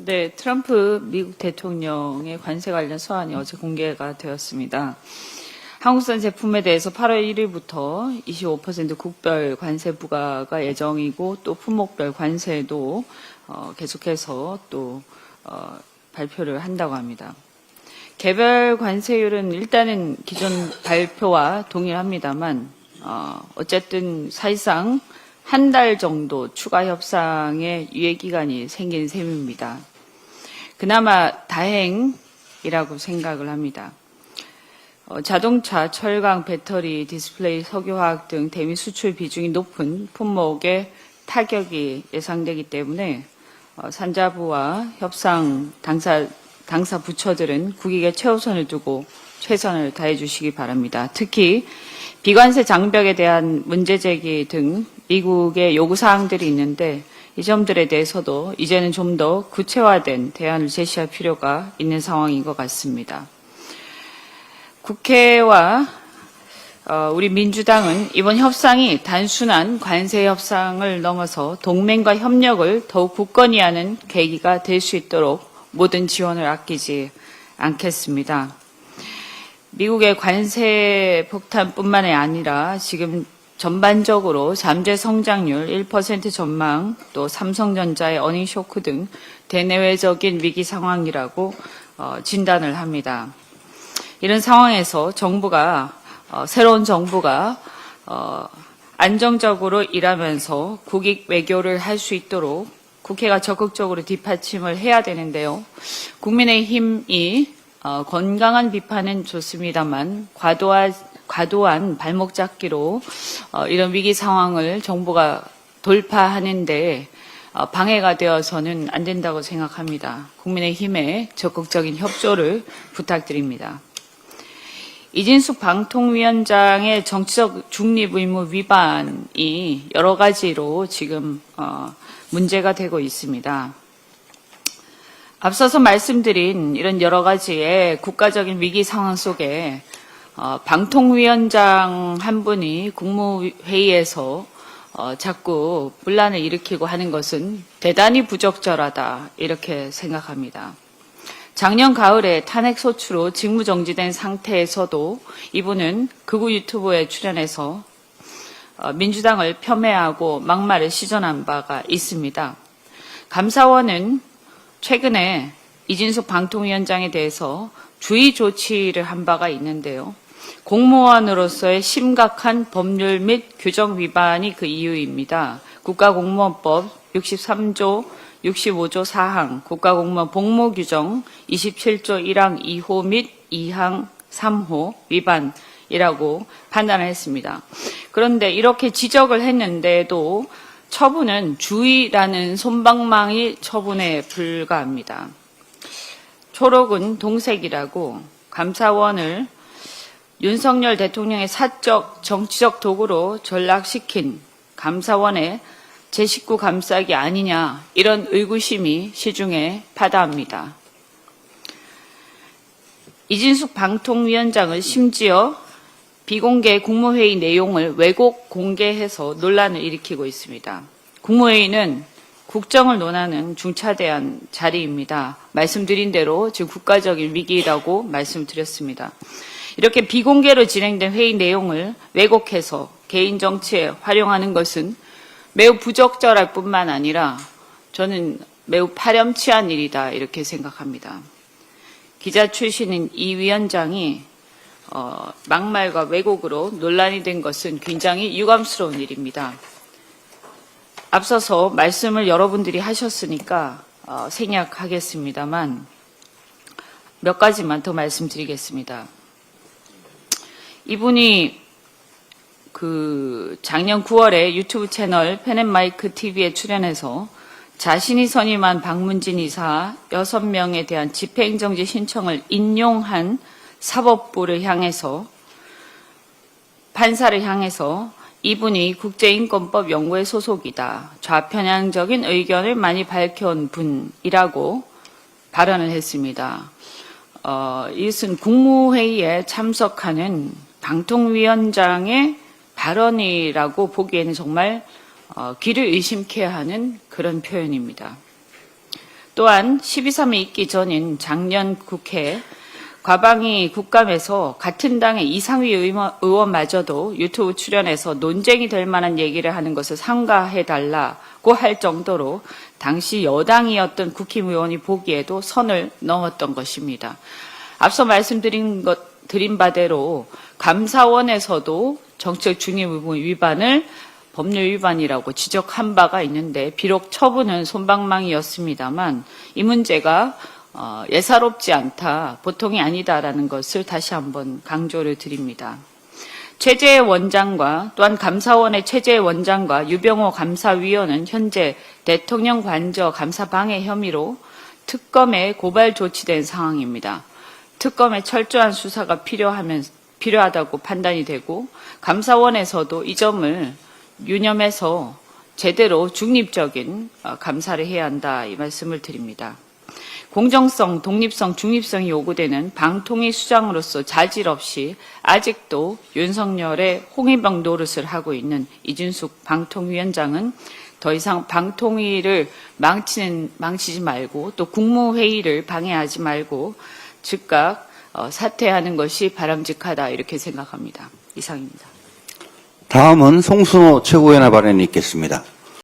네, 트럼프 미국 대통령의 관세 관련 서한이 어제 공개가 되었습니다. 한국산 제품에 대해서 8월 1일부터 25% 국별 관세 부과가 예정이고 또 품목별 관세도 계속해서 또 발표를 한다고 합니다. 개별 관세율은 일단은 기존 발표와 동일합니다만 어쨌든 사실상 한 달 정도 추가 협상의 유예 기간이 생긴 셈입니다. 그나마 다행이라고 생각을 합니다. 자동차, 철강, 배터리, 디스플레이, 석유화학 등 대미 수출 비중이 높은 품목에 타격이 예상되기 때문에 산자부와 협상 당사 부처들은 국익에 최우선을 두고 최선을 다해 주시기 바랍니다. 특히 비관세 장벽에 대한 문제 제기 등 미국의 요구사항들이 있는데 이 점들에 대해서도 이제는 좀 더 구체화된 대안을 제시할 필요가 있는 상황인 것 같습니다. 국회와 우리 민주당은 이번 협상이 단순한 관세 협상을 넘어서 동맹과 협력을 더욱 굳건히 하는 계기가 될 수 있도록 모든 지원을 아끼지 않겠습니다. 미국의 관세 폭탄뿐만이 아니라 지금 전반적으로 잠재 성장률 1% 전망, 또 삼성전자의 어닝 쇼크 등 대내외적인 위기 상황이라고 진단을 합니다. 이런 상황에서 새로운 정부가 안정적으로 일하면서 국익 외교를 할 수 있도록 국회가 적극적으로 뒷받침을 해야 되는데요. 국민의힘이 건강한 비판은 좋습니다만 과도한 발목 잡기로 이런 위기 상황을 정부가 돌파하는데 방해가 되어서는 안 된다고 생각합니다. 국민의힘의 적극적인 협조를 부탁드립니다. 이진숙 방통위원장의 정치적 중립 의무 위반이 여러 가지로 지금 문제가 되고 있습니다. 앞서서 말씀드린 이런 여러 가지의 국가적인 위기 상황 속에 방통위원장 한 분이 국무회의에서 자꾸 분란을 일으키고 하는 것은 대단히 부적절하다 이렇게 생각합니다. 작년 가을에 탄핵소추로 직무정지된 상태에서도 이분은 극우 유튜브에 출연해서 민주당을 폄훼하고 막말을 시전한 바가 있습니다. 감사원은 최근에 이진숙 방통위원장에 대해서 주의 조치를 한 바가 있는데요. 공무원으로서의 심각한 법률 및 규정 위반이 그 이유입니다. 국가공무원법 63조 65조 4항, 국가공무원 복무규정 27조 1항 2호 및 2항 3호 위반이라고 판단을 했습니다. 그런데 이렇게 지적을 했는데도 처분은 주의라는 솜방망이 처분에 불과합니다. 초록은 동색이라고 감사원을 윤석열 대통령의 사적 정치적 도구로 전락시킨 감사원의 제19 감싸기 아니냐 이런 의구심이 시중에 파다합니다. 이진숙 방통위원장은 심지어 비공개 국무회의 내용을 왜곡 공개해서 논란을 일으키고 있습니다. 국무회의는 국정을 논하는 중차대한 자리입니다. 말씀드린 대로 지금 국가적인 위기라고 말씀드렸습니다. 이렇게 비공개로 진행된 회의 내용을 왜곡해서 개인 정치에 활용하는 것은 매우 부적절할 뿐만 아니라 저는 매우 파렴치한 일이다 이렇게 생각합니다. 기자 출신인 이 위원장이 막말과 왜곡으로 논란이 된 것은 굉장히 유감스러운 일입니다. 앞서서 말씀을 여러분들이 하셨으니까 생략하겠습니다만 몇 가지만 더 말씀드리겠습니다. 이분이 작년 9월에 유튜브 채널 펜앤마이크 TV에 출연해서 자신이 선임한 박문진 이사 6명에 대한 집행정지 신청을 인용한 사법부를 향해서 판사를 향해서 이분이 국제인권법 연구회 소속이다. 좌편향적인 의견을 많이 밝혀온 분이라고 발언을 했습니다. 이것은 국무회의에 참석하는 방통위원장의 발언이라고 보기에는 정말 귀를 의심케 하는 그런 표현입니다. 또한 12.3이 있기 전인 작년 국회 과방위 국감에서 같은 당의 이상위 의원마저도 유튜브 출연해서 논쟁이 될 만한 얘기를 하는 것을 삼가해달라고 할 정도로 당시 여당이었던 국힘의원이 보기에도 선을 넘었던 것입니다. 앞서 말씀드린 바대로 감사원에서도 정책 중립 의무 위반을 법률 위반이라고 지적한 바가 있는데 비록 처분은 솜방망이였습니다만 이 문제가 예사롭지 않다, 보통이 아니다라는 것을 다시 한번 강조를 드립니다. 최재해 원장과 또한 감사원의 최재해 원장과 유병호 감사위원은 현재 대통령 관저 감사 방해 혐의로 특검에 고발 조치된 상황입니다. 특검의 철저한 수사가 필요하다고 판단이 되고 감사원에서도 이 점을 유념해서 제대로 중립적인 감사를 해야 한다 이 말씀을 드립니다. 공정성, 독립성, 중립성이 요구되는 방통위 수장으로서 자질 없이 아직도 윤석열의 홍위병 노릇을 하고 있는 이준숙 방통위원장은 더 이상 방통위를 망치지 말고 또 국무회의를 방해하지 말고 즉각 사퇴하는 것이 바람직하다 이렇게 생각합니다. 이상입니다. 다음은 송순호 최고위원의 발언이 있겠습니다.